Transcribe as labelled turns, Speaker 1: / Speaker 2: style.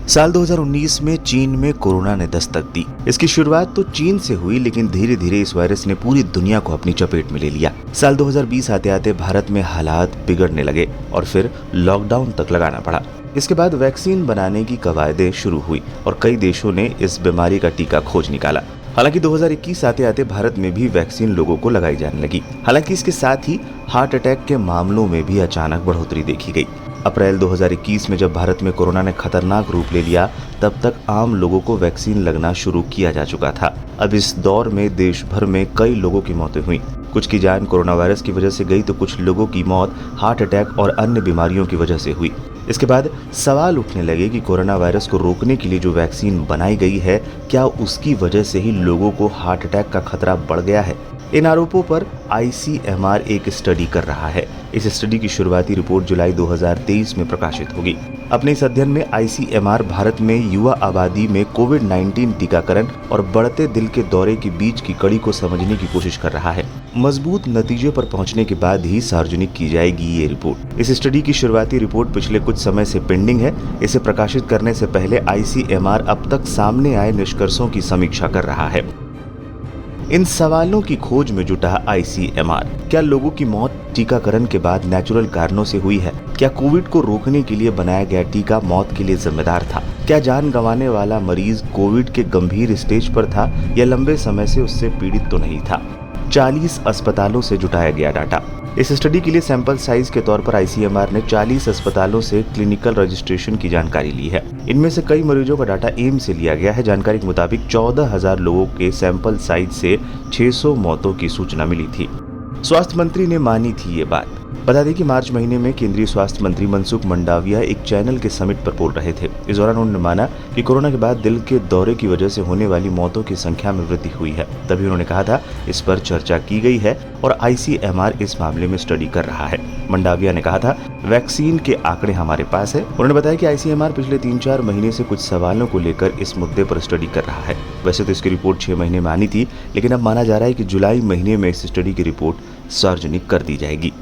Speaker 1: साल 2019 में चीन में कोरोना ने दस्तक दी। इसकी शुरुआत तो चीन से हुई, लेकिन धीरे धीरे इस वायरस ने पूरी दुनिया को अपनी चपेट में ले लिया। साल 2020 आते आते भारत में हालात बिगड़ने लगे और फिर लॉकडाउन तक लगाना पड़ा। इसके बाद वैक्सीन बनाने की कवायदें शुरू हुई और कई देशों ने इस बीमारी का टीका खोज निकाला। हालांकि 2021 आते आते भारत में भी वैक्सीन लोगों को लगाई जाने लगी। हालांकि इसके साथ ही हार्ट अटैक के मामलों में भी अचानक बढ़ोतरी देखी गई। अप्रैल 2021 में जब भारत में कोरोना ने खतरनाक रूप ले लिया, तब तक आम लोगों को वैक्सीन लगना शुरू किया जा चुका था। अब इस दौर में देश भर में कई लोगों की मौतें हुई। कुछ की जान कोरोना वायरस की वजह से गई तो कुछ लोगों की मौत हार्ट अटैक और अन्य बीमारियों की वजह से हुई। इसके बाद सवाल उठने लगे कि कोरोना वायरस को रोकने के लिए जो वैक्सीन बनाई गई है, क्या उसकी वजह से ही लोगों को हार्ट अटैक का खतरा बढ़ गया है? इन आरोपों पर ICMR एक स्टडी कर रहा है। इस स्टडी की शुरुआती रिपोर्ट जुलाई 2023 में प्रकाशित होगी। अपने इस अध्ययन में ICMR भारत में युवा आबादी में कोविड-19 टीकाकरण और बढ़ते दिल के दौरे के बीच की कड़ी को समझने की कोशिश कर रहा है। मजबूत नतीजे पर पहुंचने के बाद ही सार्वजनिक की जाएगी ये रिपोर्ट। इस स्टडी की शुरुआती रिपोर्ट पिछले कुछ समय से पेंडिंग है। इसे प्रकाशित करने से पहले ICMR अब तक सामने आए निष्कर्षों की समीक्षा कर रहा है। इन सवालों की खोज में जुटा ICMR, क्या लोगों की मौत टीकाकरण के बाद नेचुरल कारणों से हुई है? क्या कोविड को रोकने के लिए बनाया गया टीका मौत के लिए जिम्मेदार था? क्या जान गंवाने वाला मरीज कोविड के गंभीर स्टेज पर था या लंबे समय से उससे पीड़ित तो नहीं था? 40 अस्पतालों से जुटाया गया डाटा। इस स्टडी के लिए सैंपल साइज के तौर पर ICMR ने 40 अस्पतालों से क्लिनिकल रजिस्ट्रेशन की जानकारी ली है। इनमें से कई मरीजों का डाटा एम्स से लिया गया है। जानकारी के मुताबिक 14,000 लोगों के सैंपल साइज से 600 मौतों की सूचना मिली थी। स्वास्थ्य मंत्री ने मानी थी ये बात। बता दें कि मार्च महीने में केंद्रीय स्वास्थ्य मंत्री मनसुख मंडाविया एक चैनल के समिट पर बोल रहे थे। इस दौरान उन्होंने माना कि कोरोना के बाद दिल के दौरे की वजह से होने वाली मौतों की संख्या में वृद्धि हुई है। तभी उन्होंने कहा था, इस पर चर्चा की गई है और ICMR इस मामले में स्टडी कर रहा है। मंडाविया ने कहा था, वैक्सीन के आंकड़े हमारे पास है। उन्होंने बताया कि ICMR पिछले 3-4 महीने से कुछ सवालों को लेकर इस मुद्दे पर स्टडी कर रहा है। वैसे तो इसकी रिपोर्ट 6 महीने में आनी थी, लेकिन अब माना जा रहा है कि जुलाई महीने में इस स्टडी की रिपोर्ट सार्वजनिक कर दी जाएगी।